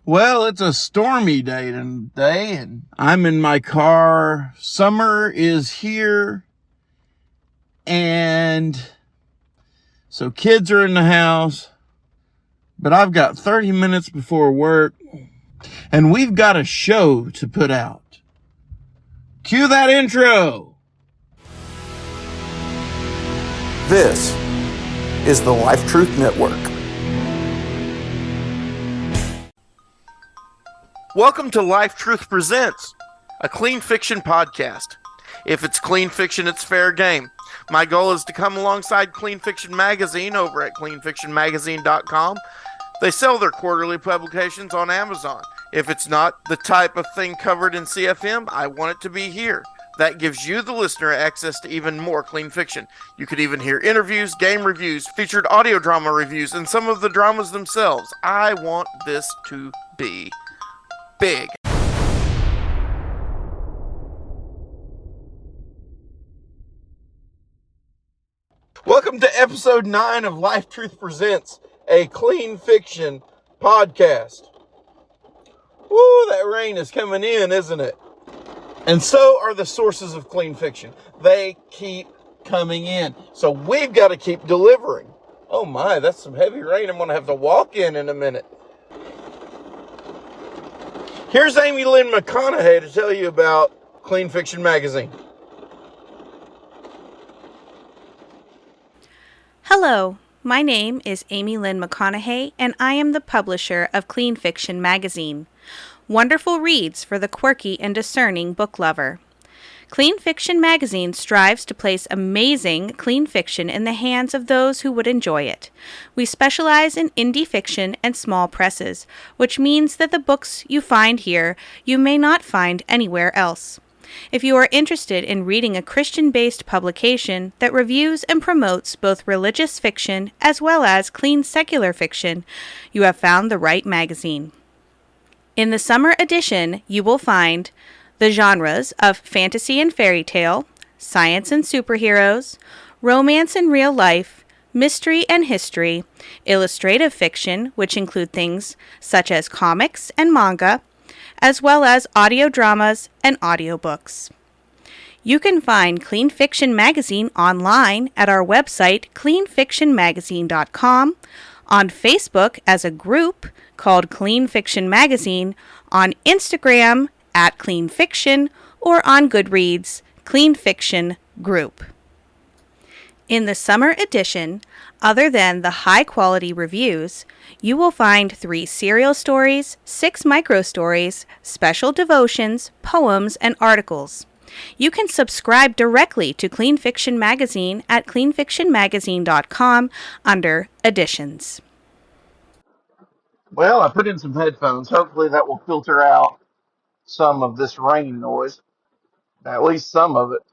Well, it's a stormy day today, and I'm in my car. Summer is here, and so kids are in the house, but I've got 30 minutes before work, and we've got a show to put out. Cue that intro. This is the Life Truth Network. Welcome to Life Truth Presents, a clean fiction podcast. If it's clean fiction, it's fair game. My goal is to come alongside Clean Fiction Magazine over at cleanfictionmagazine.com. They sell their quarterly publications on Amazon. If it's not the type of thing covered in CFM, I want it to be here. That gives you, the listener, access to even more clean fiction. You could even hear interviews, game reviews, featured audio drama reviews, and some of the dramas themselves. I want this to be big. Welcome to episode 9 of Life Truth Presents, a clean fiction podcast. Woo, that rain is coming in, isn't it? And so are the sources of clean fiction. They keep coming in. So we've got to keep delivering. Oh my, that's some heavy rain I'm going to have to walk in a minute. Here's Amy Lynn McConaughey to tell you about Clean Fiction Magazine. Hello, my name is Amy Lynn McConaughey, and I am the publisher of Clean Fiction Magazine. Wonderful reads for the quirky and discerning book lover. Clean Fiction Magazine strives to place amazing clean fiction in the hands of those who would enjoy it. We specialize in indie fiction and small presses, which means that the books you find here you may not find anywhere else. If you are interested in reading a Christian-based publication that reviews and promotes both religious fiction as well as clean secular fiction, you have found the right magazine. In the summer edition, you will find the genres of fantasy and fairy tale, science and superheroes, romance and real life, mystery and history, illustrative fiction, which include things such as comics and manga, as well as audio dramas and audiobooks. You can find Clean Fiction Magazine online at our website, cleanfictionmagazine.com, on Facebook as a group called Clean Fiction Magazine, on Instagram at Clean Fiction, or on Goodreads, Clean Fiction Group. In the summer edition, other than the high-quality reviews, you will find 3 serial stories, 6 micro-stories, special devotions, poems, and articles. You can subscribe directly to Clean Fiction Magazine at cleanfictionmagazine.com under Editions. Well, I put in some headphones. Hopefully that will filter out some of this rain noise. At least some of it.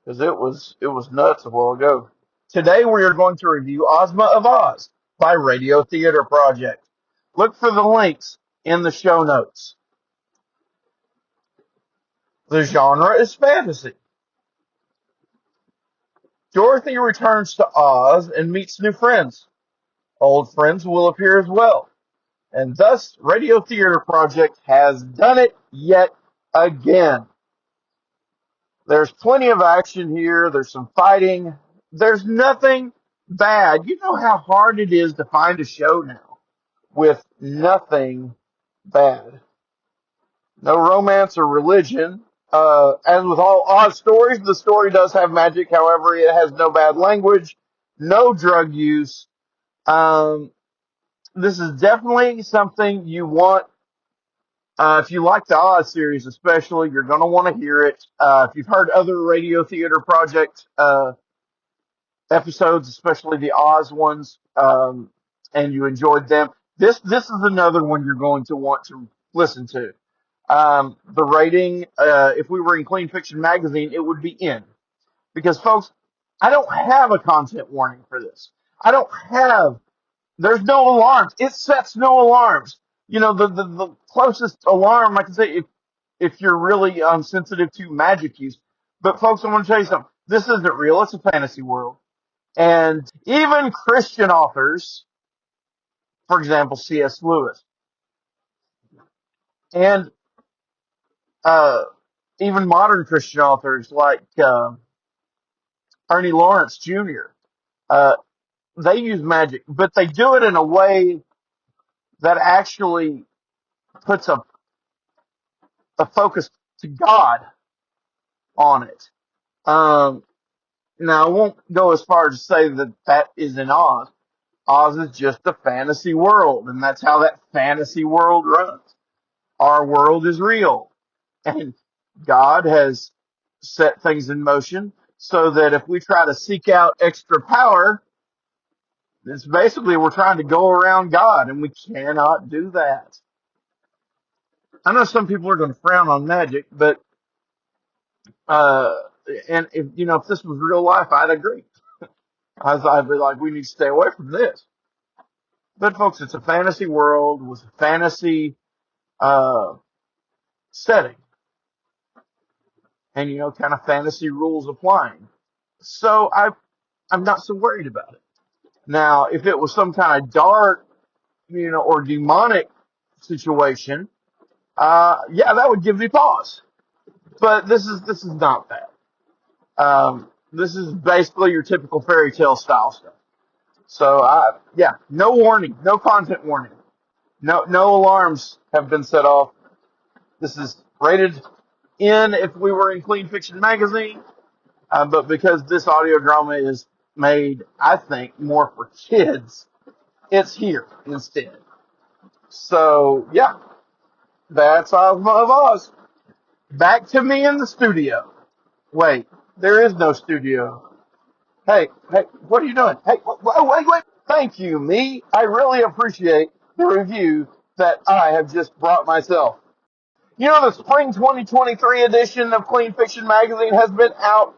Because it was nuts a while ago. Today we are going to review Ozma of Oz by Radio Theater Project. Look for the links in the show notes. The genre is fantasy. Dorothy returns to Oz and meets new friends. Old friends will appear as well. And thus, Radio Theater Project has done it yet again. There's plenty of action here. There's some fighting. There's nothing bad. You know how hard it is to find a show now with nothing bad. No romance or religion. As with all Oz stories, the story does have magic. However, it has no bad language, no drug use. This is definitely something you want. If you like the Oz series especially, you're going to want to hear it. If you've heard other Radio Theater Project episodes, especially the Oz ones, and you enjoyed them, this is another one you're going to want to listen to. The rating, if we were in Clean Fiction Magazine, it would be in. Because, folks, I don't have a content warning for this. There's no alarms. It sets no alarms. You know, the closest alarm I can say if you're really sensitive to magic use. But folks, I want to tell you something. This isn't real. It's a fantasy world. And even Christian authors, for example, C.S. Lewis, And even modern Christian authors like Ernie Lawrence Jr., uh, they use magic, but they do it in a way that actually puts a focus to God on it. Now, I won't go as far as to say that that is in Oz. Oz is just a fantasy world, and that's how that fantasy world runs. Our world is real, and God has set things in motion so that if we try to seek out extra power, it's basically we're trying to go around God, and we cannot do that. I know some people are going to frown on magic, but and if this was real life, I'd agree. I'd be like, we need to stay away from this. But folks, it's a fantasy world with a fantasy setting, and kind of fantasy rules applying. So I'm not so worried about it. Now, if it was some kind of dark, or demonic situation, yeah, that would give me pause. But this is not that. This is basically your typical fairy tale style stuff. So, yeah, no warning, no content warning. No alarms have been set off. This is rated N if we were in Clean Fiction Magazine, but because this audio drama is made, I think, more for kids, it's here instead. So, yeah, that's Ozma of Oz. Back to me in the studio. Wait, there is no studio. Hey, what are you doing? Hey, wait. Thank you, me. I really appreciate the review that I have just brought myself. The spring 2023 edition of Clean Fiction Magazine has been out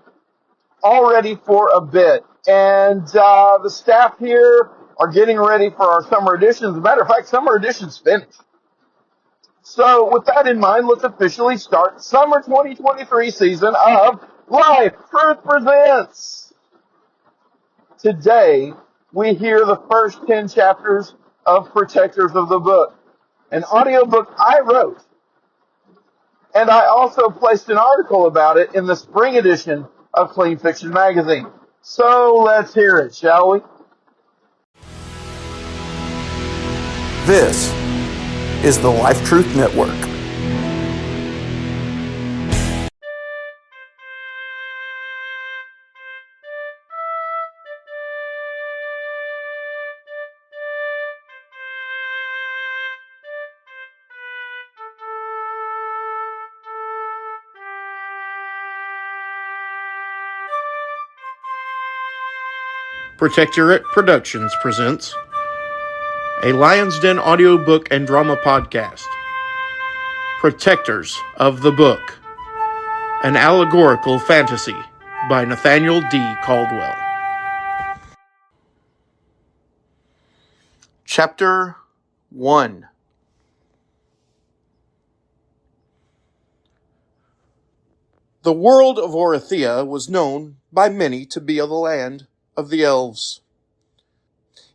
already for a bit. And the staff here are getting ready for our summer edition. As a matter of fact, summer edition's finished. So with that in mind, let's officially start summer 2023 season of Life Truth Presents. Today, we hear the first 10 chapters of Protectors of the Book, an audiobook I wrote. And I also placed an article about it in the spring edition of Clean Fiction Magazine. So let's hear it, shall we? This is the Life Truth Network. Protectorate Productions presents a Lion's Den audiobook and drama podcast, Protectors of the Book, an allegorical fantasy by Nathaniel D. Caldwell. Chapter 1. The world of Orithia was known by many to be the land of the elves.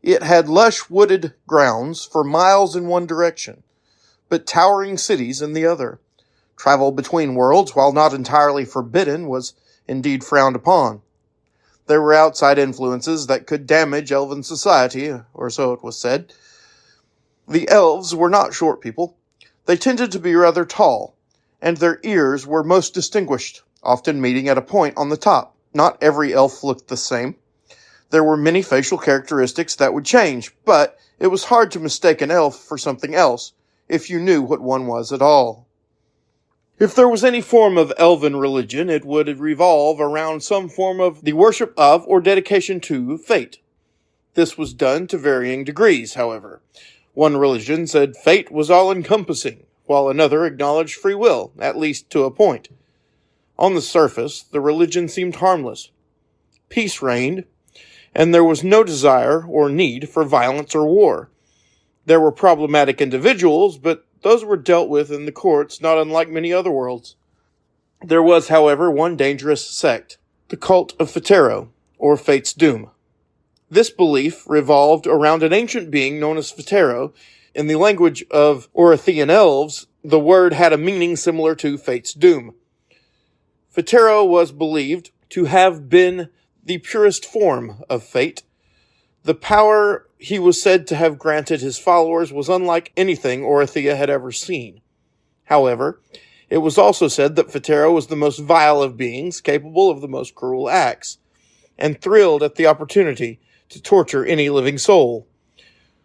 It had lush wooded grounds for miles in one direction, but towering cities in the other. Travel between worlds, while not entirely forbidden, was indeed frowned upon. There were outside influences that could damage elven society, or so it was said. The elves were not short people. They tended to be rather tall, and their ears were most distinguished, often meeting at a point on the top. Not every elf looked the same. There were many facial characteristics that would change, but it was hard to mistake an elf for something else if you knew what one was at all. If there was any form of elven religion, it would revolve around some form of the worship of or dedication to fate. This was done to varying degrees, however. One religion said fate was all-encompassing, while another acknowledged free will, at least to a point. On the surface, the religion seemed harmless. Peace reigned, and there was no desire or need for violence or war. There were problematic individuals, but those were dealt with in the courts, not unlike many other worlds. There was, however, one dangerous sect, the cult of Phattero, or Fate's Doom. This belief revolved around an ancient being known as Phattero. In the language of Orithian elves, the word had a meaning similar to fate's doom. Phattero was believed to have been the purest form of fate. The power he was said to have granted his followers was unlike anything Orithyia had ever seen. However, it was also said that Phattero was the most vile of beings, capable of the most cruel acts, and thrilled at the opportunity to torture any living soul.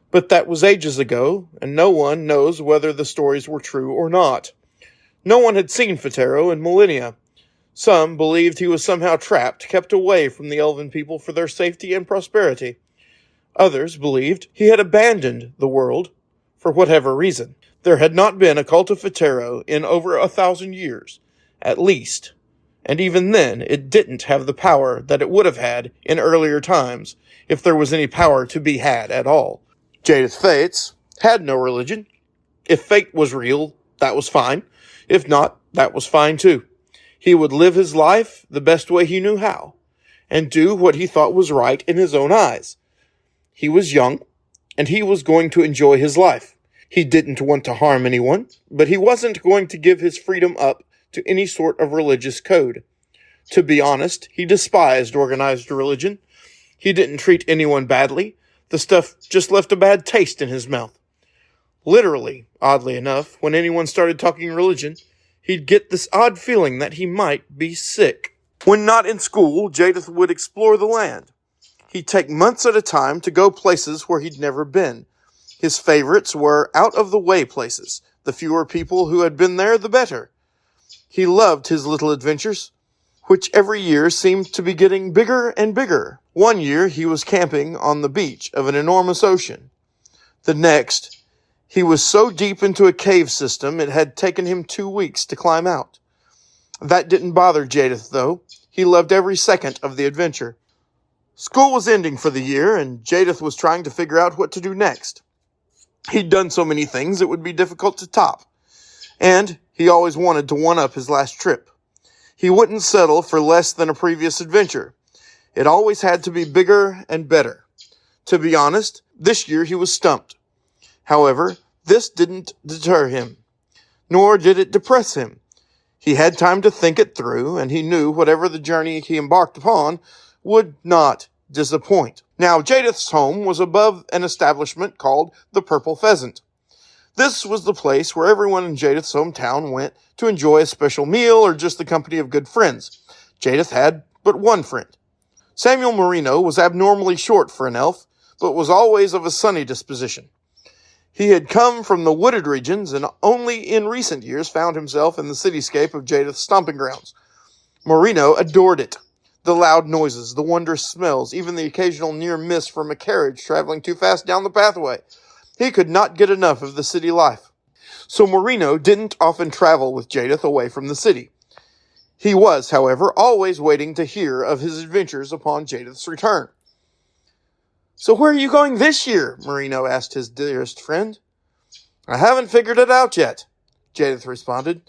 But that was ages ago, and no one knows whether the stories were true or not. No one had seen Phattero in millennia. Some believed he was somehow trapped, kept away from the elven people for their safety and prosperity. Others believed he had abandoned the world for whatever reason. There had not been a cult of Phattero in over 1,000 years, at least, and even then it didn't have the power that it would have had in earlier times, if there was any power to be had at all. Jaddeth Fates had no religion. If fate was real, that was fine. If not, that was fine too. He would live his life the best way he knew how, and do what he thought was right in his own eyes. He was young, and he was going to enjoy his life. He didn't want to harm anyone, but he wasn't going to give his freedom up to any sort of religious code. To be honest, he despised organized religion. He didn't treat anyone badly. The stuff just left a bad taste in his mouth. Literally, oddly enough, when anyone started talking religion, he'd get this odd feeling that he might be sick. When not in school, Jaddeth would explore the land. He'd take months at a time to go places where he'd never been. His favorites were out-of-the-way places. The fewer people who had been there, the better. He loved his little adventures, which every year seemed to be getting bigger and bigger. One year, he was camping on the beach of an enormous ocean. The next, he was so deep into a cave system it had taken him 2 weeks to climb out. That didn't bother Jaddeth, though. He loved every second of the adventure. School was ending for the year, and Jaddeth was trying to figure out what to do next. He'd done so many things it would be difficult to top, and he always wanted to one-up his last trip. He wouldn't settle for less than a previous adventure. It always had to be bigger and better. To be honest, this year he was stumped. However, this didn't deter him, nor did it depress him. He had time to think it through, and he knew whatever the journey he embarked upon would not disappoint. Now, Jaddeth's home was above an establishment called the Purple Pheasant. This was the place where everyone in Jaddeth's hometown went to enjoy a special meal or just the company of good friends. Jaddeth had but one friend. Samuel Marino was abnormally short for an elf, but was always of a sunny disposition. He had come from the wooded regions and only in recent years found himself in the cityscape of Jaddeth's stomping grounds. Marino adored it. The loud noises, the wondrous smells, even the occasional near miss from a carriage traveling too fast down the pathway. He could not get enough of the city life. So Marino didn't often travel with Jaddeth away from the city. He was, however, always waiting to hear of his adventures upon Jaddeth's return. "So where are you going this year?" Marino asked his dearest friend. "I haven't figured it out yet," Jaddeth responded.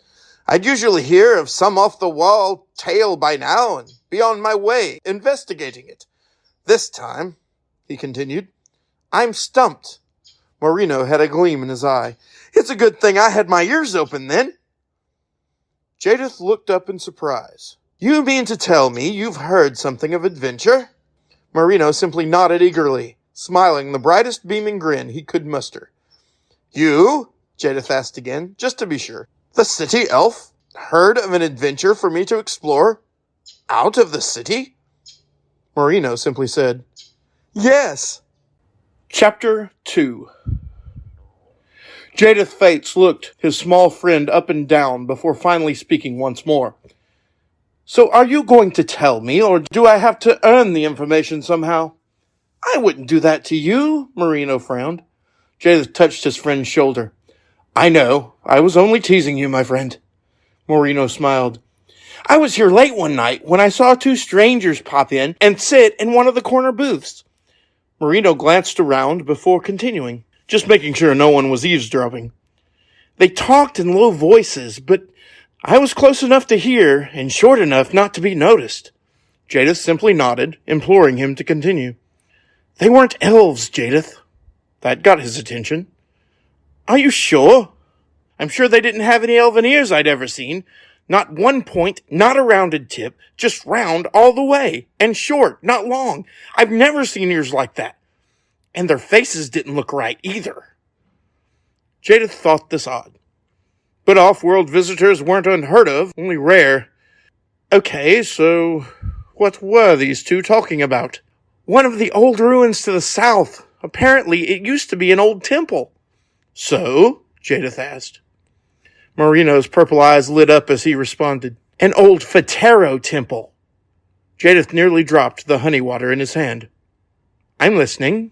"I'd usually hear of some off-the-wall tale by now and be on my way investigating it. This time," he continued, "I'm stumped." Marino had a gleam in his eye. "It's a good thing I had my ears open then." Jaddeth looked up in surprise. "You mean to tell me you've heard something of adventure?" Marino simply nodded eagerly, smiling the brightest beaming grin he could muster. "You?" Jaddeth asked again, just to be sure. "The city elf? Heard of an adventure for me to explore? Out of the city?" Marino simply said, "Yes." Chapter 2. Jaddeth Fates looked his small friend up and down before finally speaking once more. "So are you going to tell me, or do I have to earn the information somehow?" "I wouldn't do that to you," Marino frowned. Jaddeth touched his friend's shoulder. "I know. I was only teasing you, my friend." Marino smiled. "I was here late one night when I saw two strangers pop in and sit in one of the corner booths." Marino glanced around before continuing, just making sure no one was eavesdropping. "They talked in low voices, but I was close enough to hear and short enough not to be noticed." Jaddeth simply nodded, imploring him to continue. "They weren't elves, Jaddeth." That got his attention. "Are you sure?" I'm sure they didn't have any elven ears I'd ever seen. Not one point, not a rounded tip, just round all the way, and short, not long. I've never seen ears like that. And their faces didn't look right either. Jaden thought this odd. But off-world visitors weren't unheard of, only rare. Okay, so what were these two talking about? One of the old ruins to the south. Apparently, it used to be an old temple. So? Jadith asked. Marino's purple eyes lit up as he responded. An old Fatero temple. Jadith nearly dropped the honey water in his hand. I'm listening.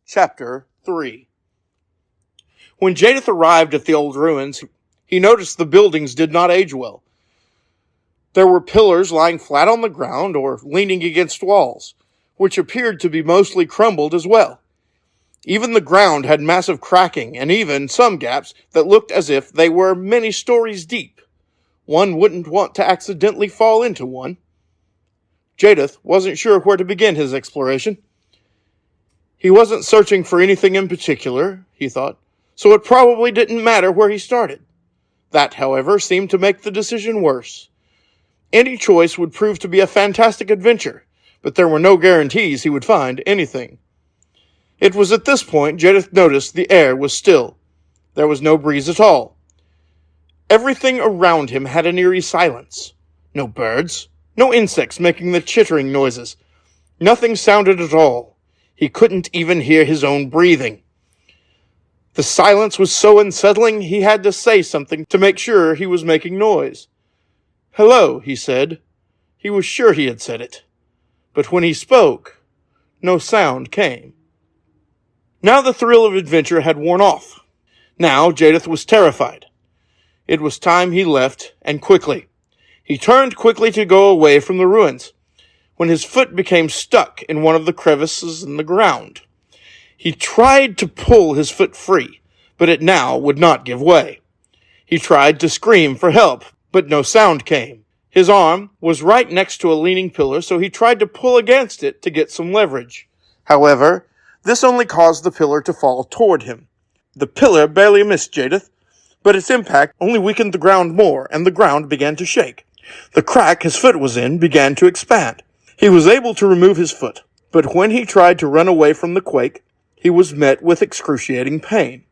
Chapter 3. When Jadith arrived at the old ruins, he noticed the buildings did not age well. There were pillars lying flat on the ground or leaning against walls, which appeared to be mostly crumbled as well. Even the ground had massive cracking, and even some gaps that looked as if they were many stories deep. One wouldn't want to accidentally fall into one. Jadith wasn't sure where to begin his exploration. He wasn't searching for anything in particular, he thought, so it probably didn't matter where he started. That, however, seemed to make the decision worse. Any choice would prove to be a fantastic adventure, but there were no guarantees he would find anything. It was at this point Jadith noticed the air was still. There was no breeze at all. Everything around him had an eerie silence. No birds, no insects making the chittering noises. Nothing sounded at all. He couldn't even hear his own breathing. The silence was so unsettling he had to say something to make sure he was making noise. Hello, he said. He was sure he had said it. But when he spoke, no sound came. Now the thrill of adventure had worn off. Now Jadith was terrified. It was time he left, and quickly. He turned quickly to go away from the ruins, when his foot became stuck in one of the crevices in the ground. He tried to pull his foot free, but it now would not give way. He tried to scream for help, but no sound came. His arm was right next to a leaning pillar, so he tried to pull against it to get some leverage. However, this only caused the pillar to fall toward him. The pillar barely missed Jadith, but its impact only weakened the ground more, and the ground began to shake. The crack his foot was in began to expand. He was able to remove his foot, but when he tried to run away from the quake, he was met with excruciating pain.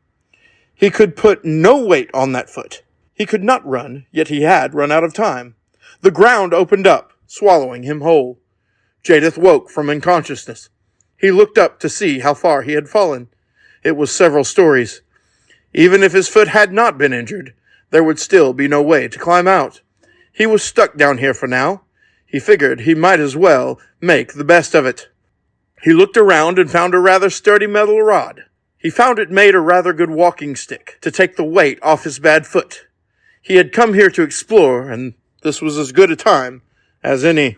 He could put no weight on that foot. He could not run, yet he had run out of time. The ground opened up, swallowing him whole. Jadith woke from unconsciousness. He looked up to see how far he had fallen. It was several stories. Even if his foot had not been injured, there would still be no way to climb out. He was stuck down here for now. He figured he might as well make the best of it. He looked around and found a rather sturdy metal rod. He found it made a rather good walking stick to take the weight off his bad foot. He had come here to explore, and this was as good a time as any.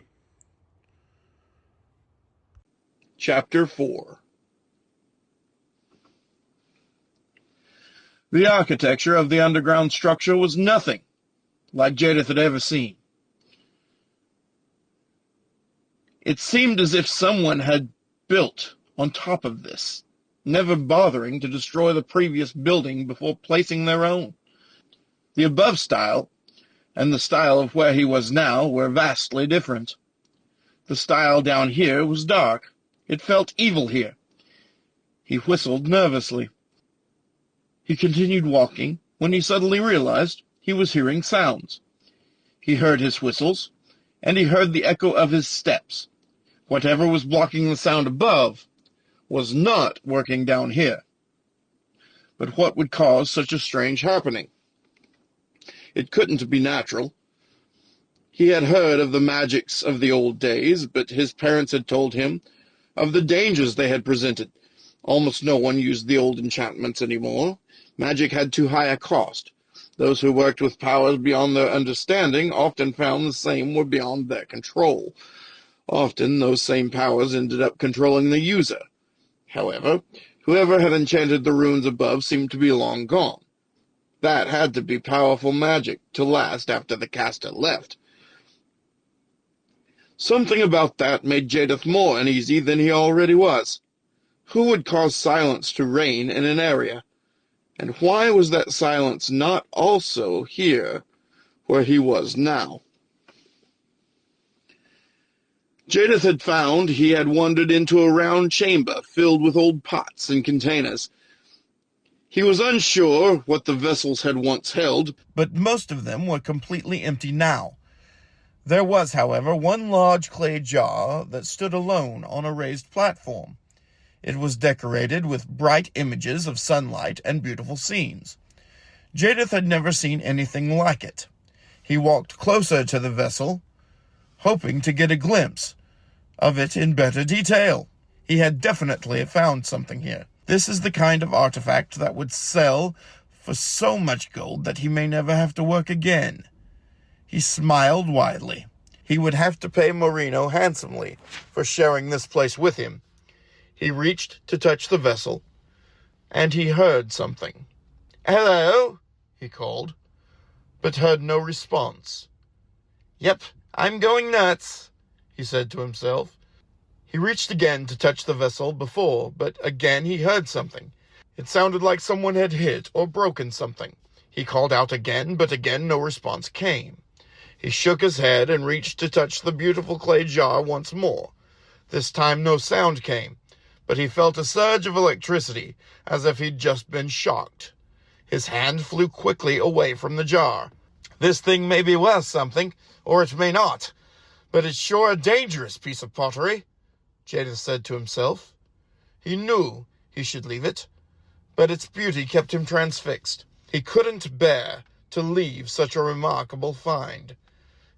Chapter 4. The architecture of the underground structure was nothing like Jadith had ever seen. It seemed as if someone had built on top of this, never bothering to destroy the previous building before placing their own. The above style and the style of where he was now were vastly different. The style down here was dark. It felt evil here. He whistled nervously. He continued walking when he suddenly realized he was hearing sounds. He heard his whistles, and he heard the echo of his steps. Whatever was blocking the sound above was not working down here. But what would cause such a strange happening? It couldn't be natural. He had heard of the magics of the old days, but his parents had told him of the dangers they had presented. Almost no one used the old enchantments anymore. Magic had too high a cost. Those who worked with powers beyond their understanding often found the same were beyond their control. Often those same powers ended up controlling the user. However, whoever had enchanted the runes above seemed to be long gone. That had to be powerful magic to last after the caster left. Something about that made Jadith more uneasy than he already was. Who would cause silence to reign in an area? And why was that silence not also here, where he was now? Jaddeth had found he had wandered into a round chamber filled with old pots and containers. He was unsure what the vessels had once held, but most of them were completely empty now. There was, however, one large clay jar that stood alone on a raised platform. It was decorated with bright images of sunlight and beautiful scenes. Jaddeth had never seen anything like it. He walked closer to the vessel, hoping to get a glimpse of it in better detail. He had definitely found something here. This is the kind of artifact that would sell for so much gold that he may never have to work again. He smiled widely. He would have to pay Marino handsomely for sharing this place with him. He reached to touch the vessel, and he heard something. "Hello," he called, but heard no response. "Yep, I'm going nuts," he said to himself. He reached again to touch the vessel but again he heard something. It sounded like someone had hit or broken something. He called out again, but again no response came. He shook his head and reached to touch the beautiful clay jar once more. This time no sound came, but he felt a surge of electricity, as if he'd just been shocked. His hand flew quickly away from the jar. "This thing may be worth something, or it may not, but it's sure a dangerous piece of pottery," Jaddeth said to himself. He knew he should leave it, but its beauty kept him transfixed. He couldn't bear to leave such a remarkable find.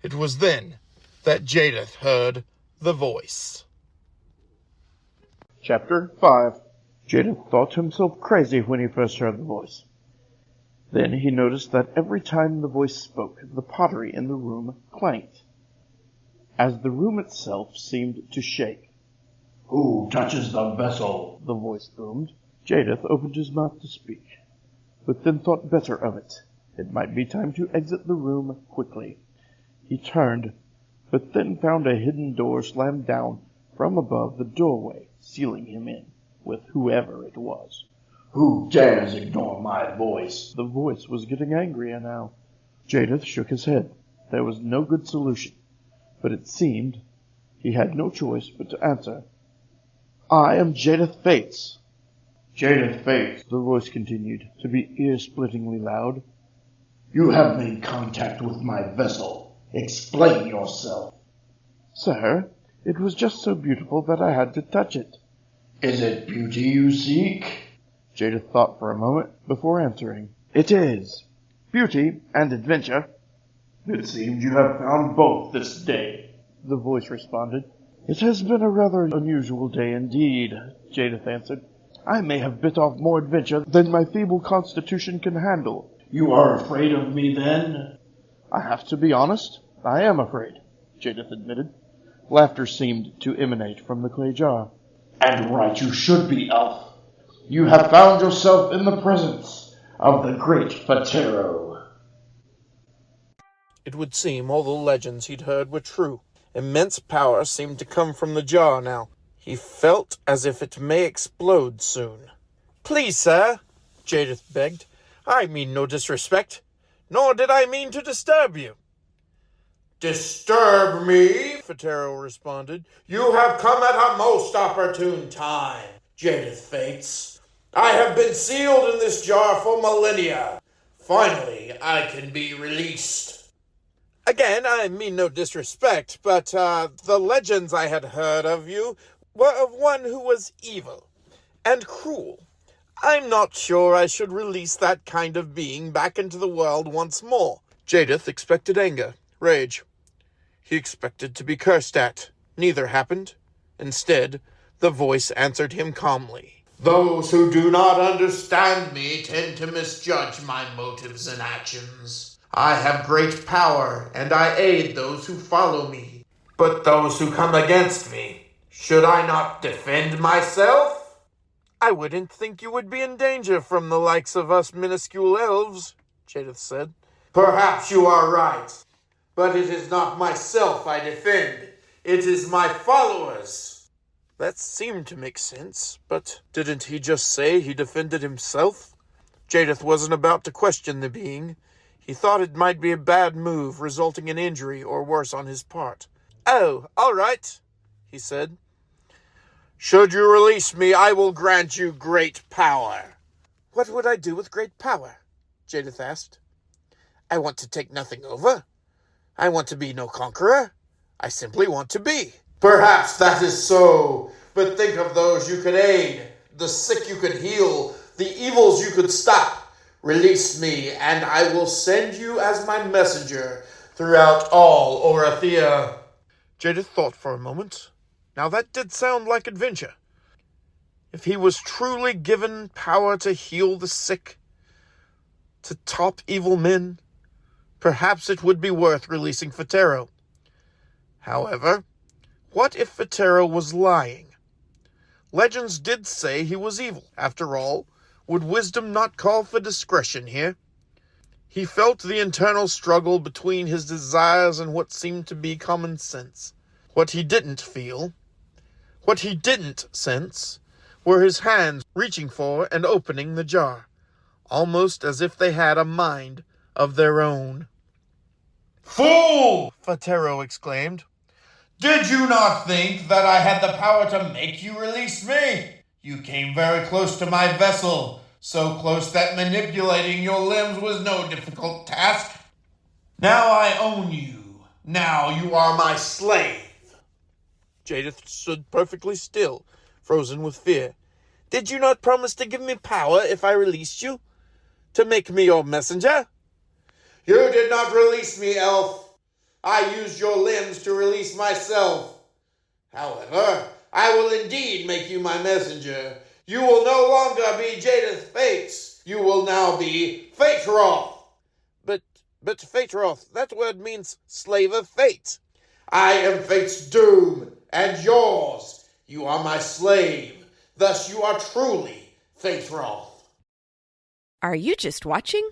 It was then that Jaddeth heard the voice. Chapter 5. Jaddeth thought himself crazy when he first heard the voice. Then he noticed that every time the voice spoke, the pottery in the room clanked, as the room itself seemed to shake. "Who touches the vessel?" the voice boomed. Jaddeth opened his mouth to speak, but then thought better of it. It might be time to exit the room quickly. He turned, but then found a hidden door slammed down from above the doorway, sealing him in with whoever it was. "Who dares ignore my voice?" The voice was getting angrier now. Jaddeth shook his head. There was no good solution, but it seemed he had no choice but to answer. "I am Jaddeth Fates." "Jaddeth Fates," the voice continued, to be ear-splittingly loud. "You have made contact with my vessel. Explain yourself." "Sir, it was just so beautiful that I had to touch it." "Is it beauty you seek?" Jaddeth thought for a moment before answering. "It is. Beauty and adventure." "It seems you have found both this day," the voice responded. "It has been a rather unusual day indeed," Jaddeth answered. "I may have bit off more adventure than my feeble constitution can handle." "You are afraid of me, then?" "I have to be honest. I am afraid," Jaddeth admitted. Laughter seemed to emanate from the clay jar. "And right you should be, Elf. You have found yourself in the presence of the great Fatero." It would seem all the legends he'd heard were true. Immense power seemed to come from the jar now. He felt as if it may explode soon. "Please, sir," Jaddeth begged. "I mean no disrespect, nor did I mean to disturb you." "Disturb me?" Fatero responded. "You have come at a most opportune time, Jaddeth Fates. I have been sealed in this jar for millennia. Finally, I can be released." "Again, I mean no disrespect, but the legends I had heard of you were of one who was evil and cruel. I'm not sure I should release that kind of being back into the world once more." Jaddeth expected anger, rage. He expected to be cursed at. Neither happened. Instead, the voice answered him calmly. "Those who do not understand me tend to misjudge my motives and actions. I have great power, and I aid those who follow me. But those who come against me, should I not defend myself?" "I wouldn't think you would be in danger from the likes of us minuscule elves," Jaddeth said. "Perhaps you are right, but it is not myself I defend. It is my followers." That seemed to make sense, but didn't he just say he defended himself? Jaddeth wasn't about to question the being. He thought it might be a bad move, resulting in injury or worse on his part. "Oh, all right," he said. "Should you release me, I will grant you great power." "What would I do with great power?" Jaddeth asked. "I want to take nothing over. I want to be no conqueror. I simply want to be." "Perhaps that is so, but think of those you could aid, the sick you could heal, the evils you could stop. Release me, and I will send you as my messenger throughout all Orathea." Jaddeth thought for a moment. Now that did sound like adventure. If he was truly given power to heal the sick, to top evil men, perhaps it would be worth releasing Phaeterro. However, what if Phaeterro was lying? Legends did say he was evil. After all, would wisdom not call for discretion here? He felt the internal struggle between his desires and what seemed to be common sense. What he didn't feel, what he didn't sense, were his hands reaching for and opening the jar, almost as if they had a mind of their own. "Fool!" Phaeterro exclaimed. "Did you not think that I had the power to make you release me? You came very close to my vessel, so close that manipulating your limbs was no difficult task. Now I own you. Now you are my slave." Jaddeth stood perfectly still, frozen with fear. "Did you not promise to give me power if I released you? To make me your messenger?" "You did not release me, elf. I used your limbs to release myself. However, I will indeed make you my messenger. You will no longer be Jaddeth Fates. You will now be Phaetroth." But Phaetroth, that word means slave of fate." "I am Fate's doom, and yours. You are my slave. Thus you are truly Phaetroth." Are you just watching?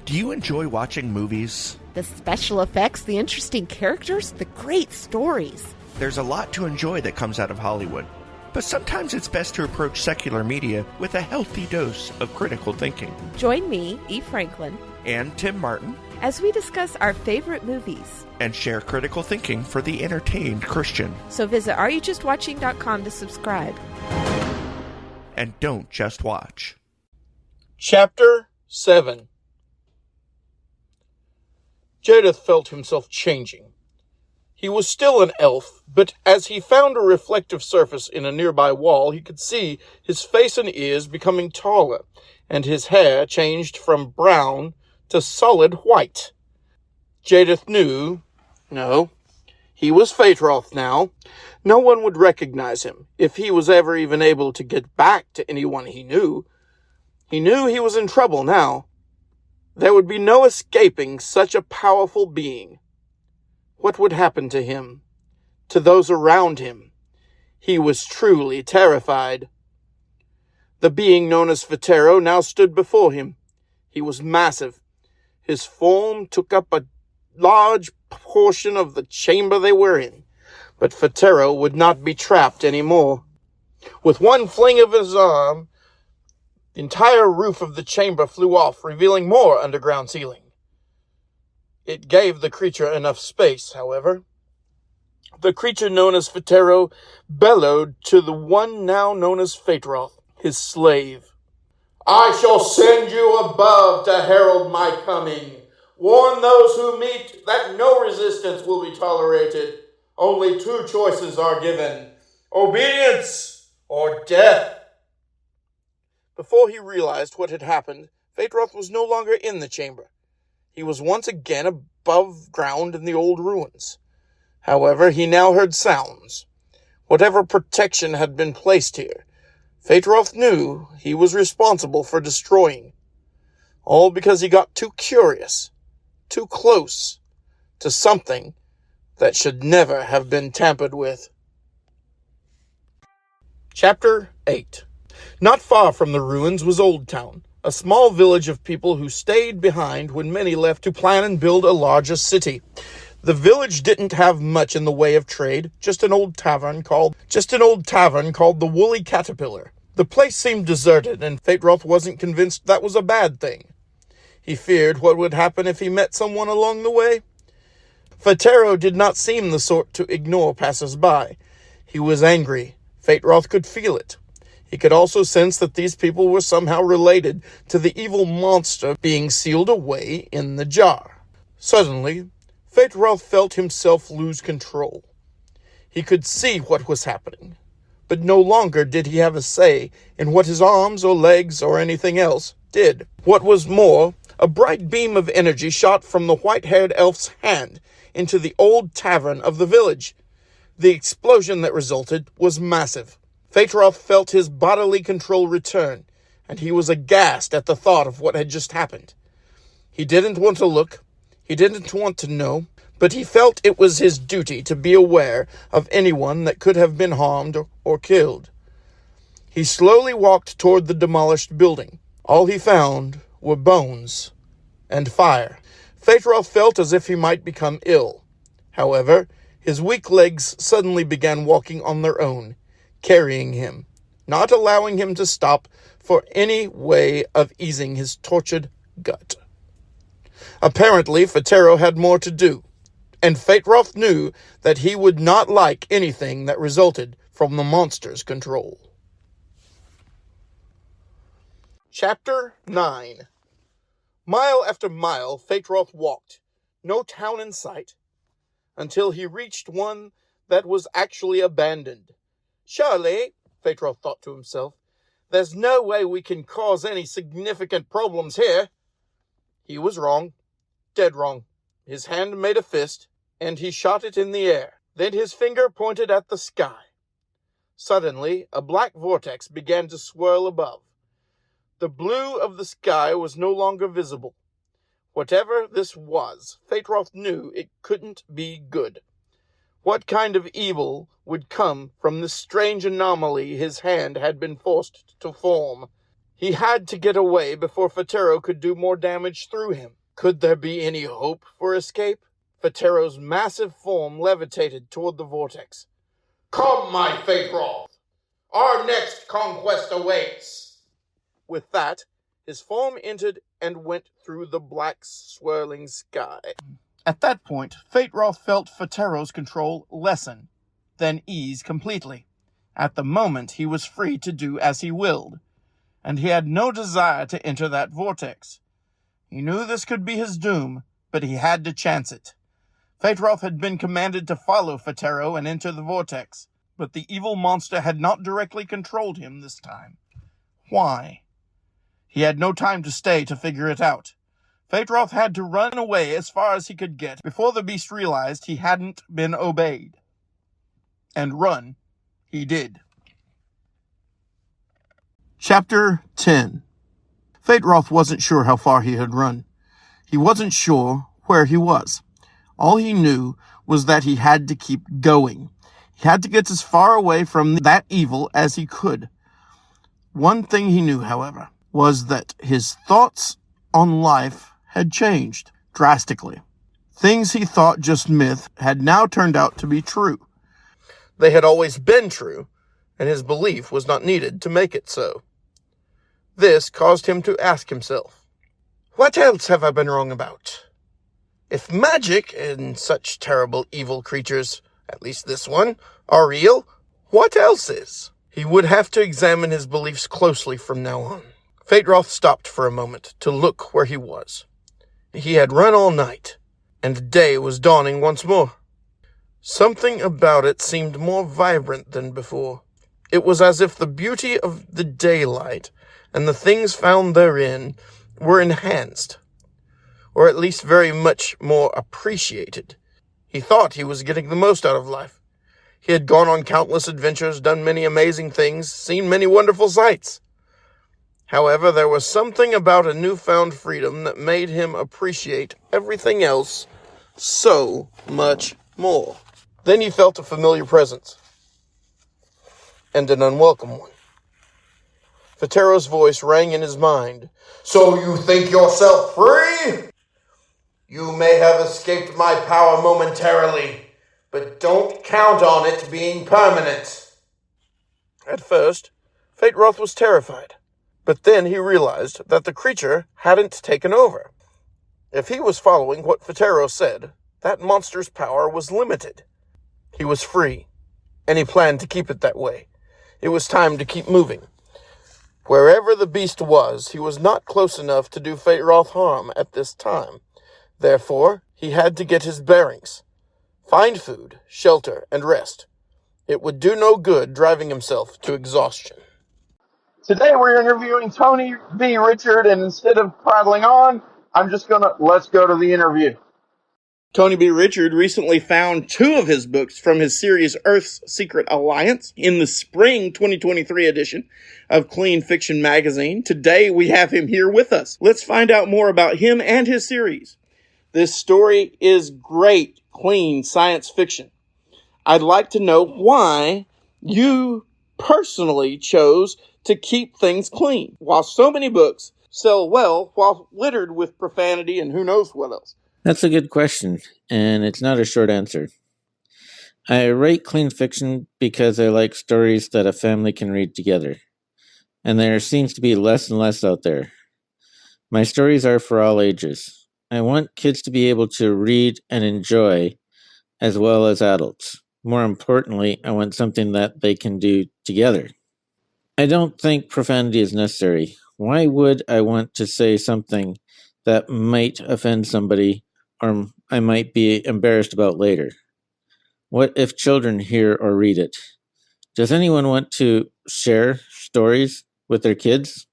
Do you enjoy watching movies? The special effects, the interesting characters, the great stories. There's a lot to enjoy that comes out of Hollywood. But sometimes it's best to approach secular media with a healthy dose of critical thinking. Join me, E. Franklin, And Tim Martin. as we discuss our favorite movies. And share critical thinking for the entertained Christian. So visit areyoujustwatching.com to subscribe. And don't just watch. Chapter 7. Jaddeth felt himself changing. He was still an elf, but as he found a reflective surface in a nearby wall, he could see his face and ears becoming taller, and his hair changed from brown to solid white. Jaddeth knew, no, he was Phaetroth now. No one would recognize him, if he was ever even able to get back to anyone he knew. He knew he was in trouble now. There would be no escaping such a powerful being. What would happen to him? To those around him? He was truly terrified. The being known as Phaeterro now stood before him. He was massive. His form took up a large portion of the chamber they were in. But Phaeterro would not be trapped anymore. With one fling of his arm, the entire roof of the chamber flew off, revealing more underground ceiling. It gave the creature enough space, however. The creature known as Phaeterro bellowed to the one now known as Phaetroth, his slave. "I shall send you above to herald my coming. Warn those who meet that no resistance will be tolerated. Only two choices are given: obedience or death." Before he realized what had happened, Phaetroth was no longer in the chamber. He was once again above ground in the old ruins. However, he now heard sounds. Whatever protection had been placed here, Phaetroth knew he was responsible for destroying. All because he got too curious, too close to something that should never have been tampered with. Chapter 8. Not far from the ruins was Old Town, a small village of people who stayed behind when many left to plan and build a larger city. The village didn't have much in the way of trade, just an old tavern called the Woolly Caterpillar. The place seemed deserted, and Feyd-Rautha wasn't convinced that was a bad thing. He feared what would happen if he met someone along the way. Vatero did not seem the sort to ignore passers-by. He was angry. Feyd-Rautha could feel it. He could also sense that these people were somehow related to the evil monster being sealed away in the jar. Suddenly, Feyd-Rautha felt himself lose control. He could see what was happening, but no longer did he have a say in what his arms or legs or anything else did. What was more, a bright beam of energy shot from the white-haired elf's hand into the old tavern of the village. The explosion that resulted was massive. Feyd-Rautha felt his bodily control return, and he was aghast at the thought of what had just happened. He didn't want to look. He didn't want to know, but he felt it was his duty to be aware of anyone that could have been harmed or killed. He slowly walked toward the demolished building. All he found were bones and fire. Feyd-Rautha felt as if he might become ill. However, his weak legs suddenly began walking on their own, carrying him, not allowing him to stop for any way of easing his tortured gut. Apparently, Vatero had more to do, and Feyd-Rautha knew that he would not like anything that resulted from the monster's control. Chapter 9. Mile after mile, Feyd-Rautha walked, no town in sight, until he reached one that was actually abandoned. Surely, Feyd-Rautha thought to himself, there's no way we can cause any significant problems here. He was wrong. Dead wrong. His hand made a fist, and he shot it in the air. Then his finger pointed at the sky. Suddenly, a black vortex began to swirl above. The blue of the sky was no longer visible. Whatever this was, Feyd-Rautha knew it couldn't be good. What kind of evil would come from this strange anomaly his hand had been forced to form? He had to get away before Vatero could do more damage through him. Could there be any hope for escape? Vatero's massive form levitated toward the vortex. "Come, my Feyd-Rautha! Our next conquest awaits!" With that, his form entered and went through the black, swirling sky. At that point, Feyd-Rautha felt Vatero's control lessen, then ease completely. At the moment, he was free to do as he willed, and he had no desire to enter that vortex. He knew this could be his doom, but he had to chance it. Feyd-Rautha had been commanded to follow Vatero and enter the vortex, but the evil monster had not directly controlled him this time. Why? He had no time to stay to figure it out. Feyd-Rautha had to run away as far as he could get before the beast realized he hadn't been obeyed. And run he did. Chapter 10. Feyd-Rautha wasn't sure how far he had run. He wasn't sure where he was. All he knew was that he had to keep going. He had to get as far away from that evil as he could. One thing he knew, however, was that his thoughts on life had changed drastically. Things he thought just myth had now turned out to be true. They had always been true, and his belief was not needed to make it so. This caused him to ask himself, what else have I been wrong about? If magic and such terrible evil creatures, at least this one, are real, what else is? He would have to examine his beliefs closely from now on. Feyd-Rautha stopped for a moment to look where he was. He had run all night, and day was dawning once more. Something about it seemed more vibrant than before. It was as if the beauty of the daylight and the things found therein were enhanced, or at least very much more appreciated. He thought he was getting the most out of life. He had gone on countless adventures, done many amazing things, seen many wonderful sights. However, there was something about a newfound freedom that made him appreciate everything else so much more. Then he felt a familiar presence, and an unwelcome one. Vatero's voice rang in his mind. "So you think yourself free?" You may have escaped my power momentarily, but don't count on it being permanent. At first, Fate-Roth was terrified, but then he realized that the creature hadn't taken over. If he was following what Fatero said, that monster's power was limited. He was free, and he planned to keep it that way. It was time to keep moving. Wherever the beast was, he was not close enough to do Fate-Roth harm at this time. Therefore, he had to get his bearings. Find food, shelter, and rest. It would do no good driving himself to exhaustion. Today we're interviewing Tony B. Richard, and instead of prattling on, let's go to the interview. Tony B. Richard recently found 2 of his books from his series Earth's Secret Alliance in the spring 2023 edition of Clean Fiction Magazine. Today we have him here with us. Let's find out more about him and his series. This story is great, clean science fiction. I'd like to know why you personally chose to keep things clean, while so many books sell well while littered with profanity and who knows what else. That's a good question, and it's not a short answer. I write clean fiction because I like stories that a family can read together, and there seems to be less and less out there. My stories are for all ages. I want kids to be able to read and enjoy, as well as adults. More importantly, I want something that they can do together. I don't think profanity is necessary. Why would I want to say something that might offend somebody or I might be embarrassed about later? What if children hear or read it? Does anyone want to share stories with their kids?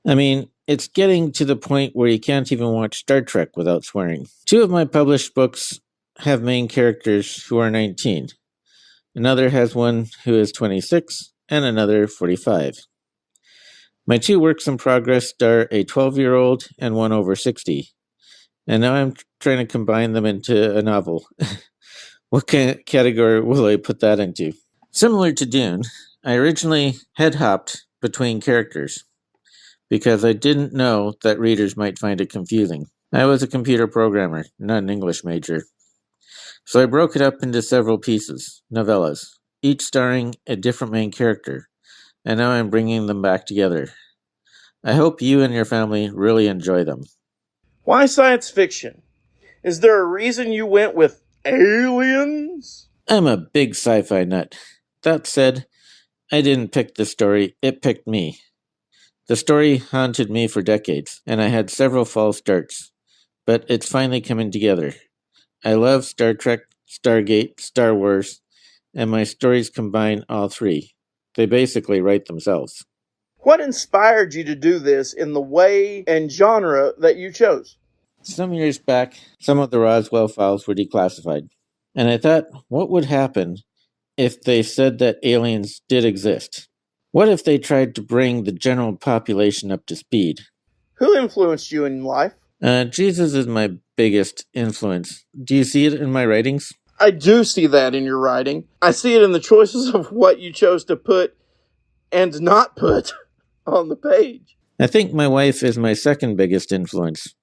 I mean, it's getting to the point where you can't even watch Star Trek without swearing. 2 of my published books have main characters who are 19. Another has one who is 26, and another 45. My 2 works in progress star a 12-year-old and one over 60. And now I'm trying to combine them into a novel. What category will I put that into? Similar to Dune, I originally head-hopped between characters because I didn't know that readers might find it confusing. I was a computer programmer, not an English major. So I broke it up into several pieces, novellas, each starring a different main character, and now I'm bringing them back together. I hope you and your family really enjoy them. Why science fiction? Is there a reason you went with aliens? I'm a big sci-fi nut. That said, I didn't pick the story, it picked me. The story haunted me for decades, and I had several false starts, but it's finally coming together. I love Star Trek, Stargate, Star Wars, and my stories combine all 3. They basically write themselves. What inspired you to do this in the way and genre that you chose? Some years back, some of the Roswell files were declassified, and I thought, what would happen if they said that aliens did exist? What if they tried to bring the general population up to speed? Who influenced you in life? Jesus is my biggest influence. Do you see it in my writings? I do see that in your writing. I see it in the choices of what you chose to put and not put on the page. I think my wife is my second biggest influence.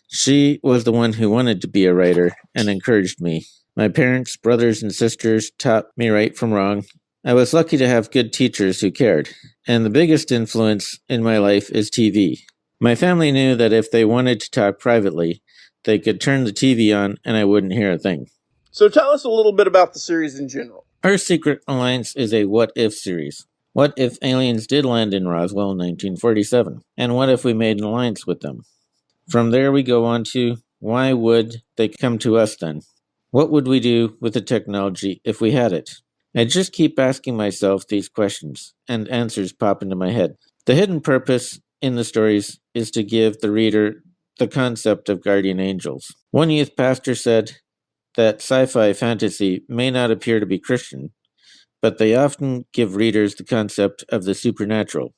She was the one who wanted to be a writer and encouraged me. My parents, brothers, and sisters taught me right from wrong. I was lucky to have good teachers who cared. And the biggest influence in my life is TV. My family knew that if they wanted to talk privately, they could turn the TV on and I wouldn't hear a thing. So tell us a little bit about the series in general. Earth's Secret Alliance is a what-if series. What if aliens did land in Roswell in 1947? And what if we made an alliance with them? From there we go on to, why would they come to us then? What would we do with the technology if we had it? I just keep asking myself these questions, and answers pop into my head. The hidden purpose in the stories is to give the reader the concept of guardian angels. One youth pastor said that sci-fi fantasy may not appear to be Christian, but they often give readers the concept of the supernatural,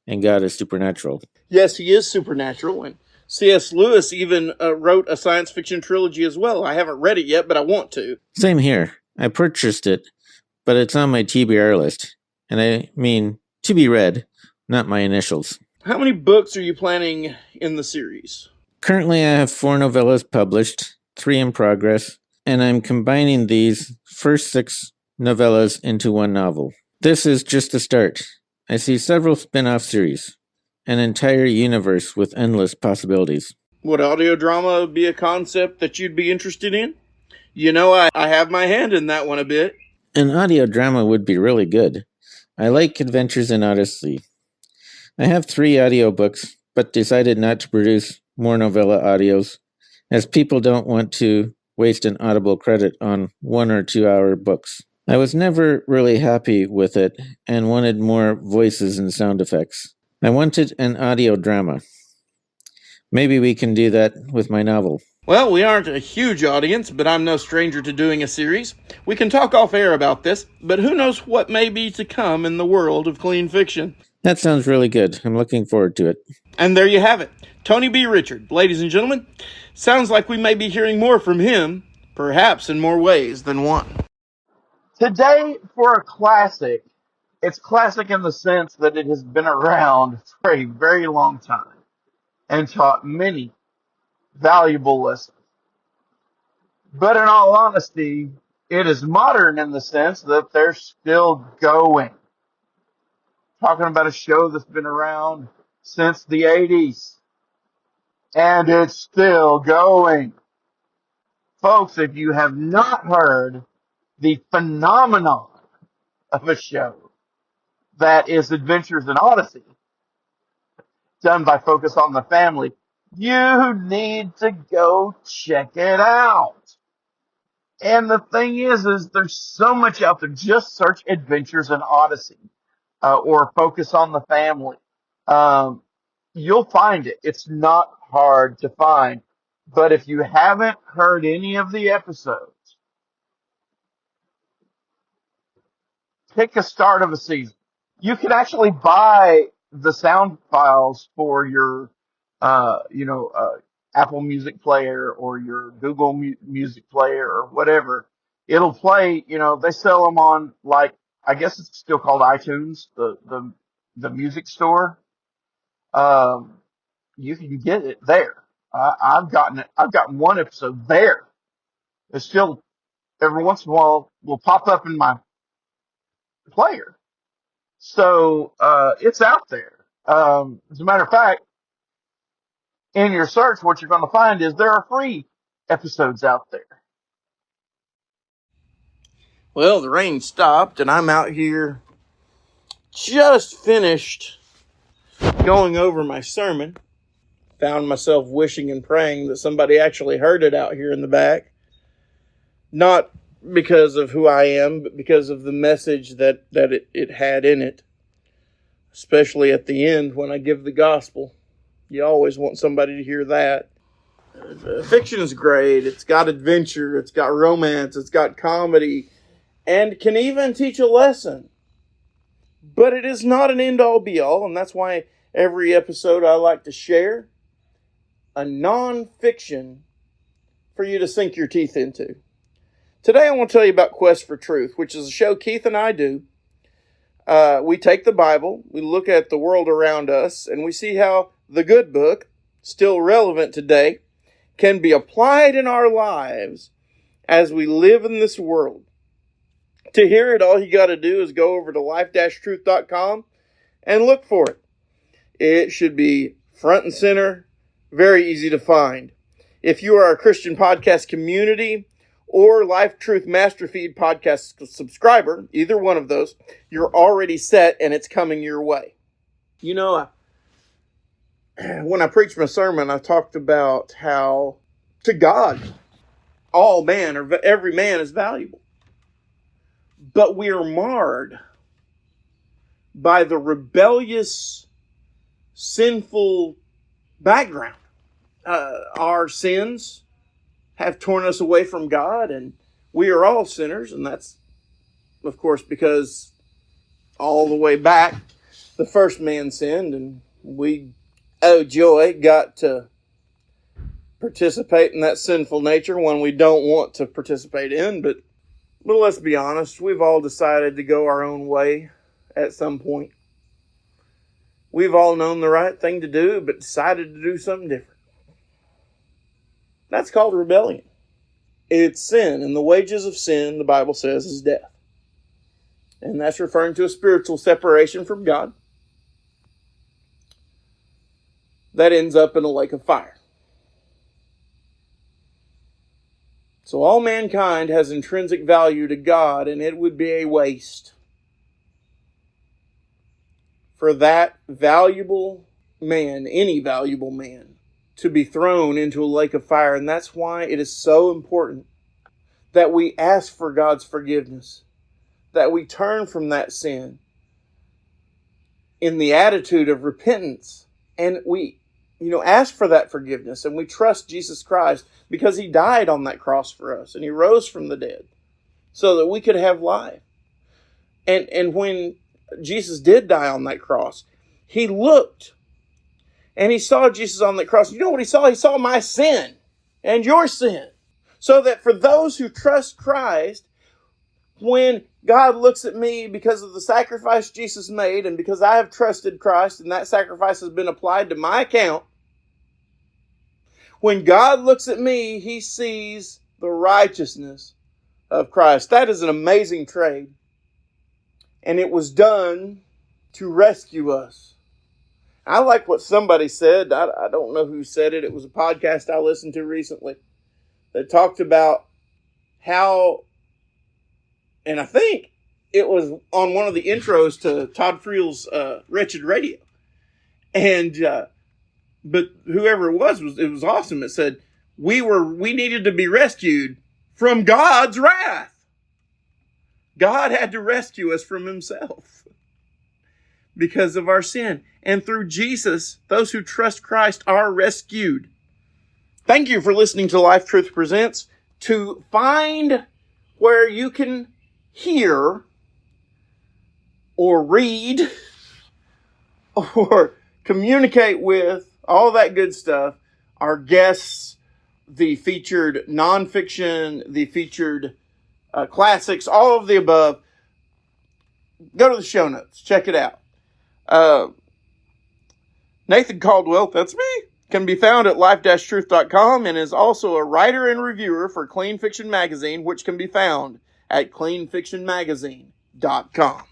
and God is supernatural. Yes, he is supernatural, and C.S. Lewis even wrote a science fiction trilogy as well. I haven't read it yet, but I want to. Same here. I purchased it, but it's on my TBR list. And I mean, to be read, not my initials. How many books are you planning in the series? Currently, I have 4 novellas published, 3 in progress, and I'm combining these first 6 novellas into one novel. This is just the start. I see several spin-off series, an entire universe with endless possibilities. Would audio drama be a concept that you'd be interested in? You know, I have my hand in that one a bit. An audio drama would be really good. I like Adventures in Odyssey. I have 3 audiobooks, but decided not to produce more novella audios, as people don't want to waste an Audible credit on 1 or 2 hour books. I was never really happy with it and wanted more voices and sound effects. I wanted an audio drama. Maybe we can do that with my novel. Well, we aren't a huge audience, but I'm no stranger to doing a series. We can talk off air about this, but who knows what may be to come in the world of clean fiction. That sounds really good. I'm looking forward to it. And there you have it. Tony B. Richard. Ladies and gentlemen, sounds like we may be hearing more from him, perhaps in more ways than one. Today, for a classic, it's classic in the sense that it has been around for a very long time and taught many valuable lessons. But in all honesty, it is modern in the sense that they're still going. Talking about a show that's been around since the 80s. And it's still going. Folks, if you have not heard the phenomenon of a show that is Adventures in Odyssey, done by Focus on the Family, you need to go check it out. And the thing is there's so much out there. Just search Adventures in Odyssey or Focus on the Family. You'll find it. It's not hard to find. But if you haven't heard any of the episodes, pick a start of a season. You can actually buy the sound files for your, Apple Music Player or your Google Music Player or whatever. It'll play, they sell them on, I guess it's still called iTunes, the music store. You can get it there. I've gotten one episode there. It's still, every once in a while, will pop up in my player. So, it's out there. As a matter of fact, in your search, what you're going to find is there are free episodes out there. Well, the rain stopped, and I'm out here just finished going over my sermon. Found myself wishing and praying that somebody actually heard it out here in the back. Not because of who I am, but because of the message that it had in it. Especially at the end when I give the gospel. You always want somebody to hear that. Fiction is great. It's got adventure. It's got romance. It's got comedy. And can even teach a lesson. But it is not an end-all be-all. And that's why every episode I like to share a non-fiction for you to sink your teeth into. Today I want to tell you about Quest for Truth, which is a show Keith and I do. We take the Bible, we look at the world around us, and we see how the good book, still relevant today, can be applied in our lives as we live in this world. To hear it, all you got to do is go over to life-truth.com and look for it. It should be front and center, very easy to find. If you are a Christian podcast community or Life Truth Master Feed podcast subscriber, either one of those, you're already set and it's coming your way. When I preached my sermon, I talked about how to God, all man or every man is valuable. But we are marred by the rebellious, sinful background. Our sins have torn us away from God, and we are all sinners, and that's, of course, because all the way back, the first man sinned, and we, oh joy, got to participate in that sinful nature, one we don't want to participate in, but let's be honest, we've all decided to go our own way at some point. We've all known the right thing to do, but decided to do something different. That's called rebellion. It's sin, and the wages of sin, the Bible says, is death. And that's referring to a spiritual separation from God that ends up in a lake of fire. So all mankind has intrinsic value to God, and it would be a waste for that valuable man, any valuable man, to be thrown into a lake of fire. And that's why it is so important that we ask for God's forgiveness, that we turn from that sin in the attitude of repentance, and we ask for that forgiveness, and we trust Jesus Christ because He died on that cross for us, and He rose from the dead so that we could have life. And when Jesus did die on that cross, He looked and He saw Jesus on that cross. You know what He saw? He saw my sin and your sin. So that for those who trust Christ, when God looks at me because of the sacrifice Jesus made and because I have trusted Christ and that sacrifice has been applied to my account, when God looks at me, He sees the righteousness of Christ. That is an amazing trade. And it was done to rescue us. I like what somebody said. I don't know who said it. It was a podcast I listened to recently that talked about how, and I think it was on one of the intros to Todd Friel's Wretched Radio. And but whoever it was awesome. It said we needed to be rescued from God's wrath. God had to rescue us from Himself because of our sin. And through Jesus, those who trust Christ are rescued. Thank you for listening to Life Truth Presents. To find where you can hear or read or communicate with, all that good stuff, our guests, the featured nonfiction, the featured classics, all of the above, go to the show notes. Check it out. Nathan Caldwell, that's me, can be found at life-truth.com and is also a writer and reviewer for Clean Fiction Magazine, which can be found at cleanfictionmagazine.com.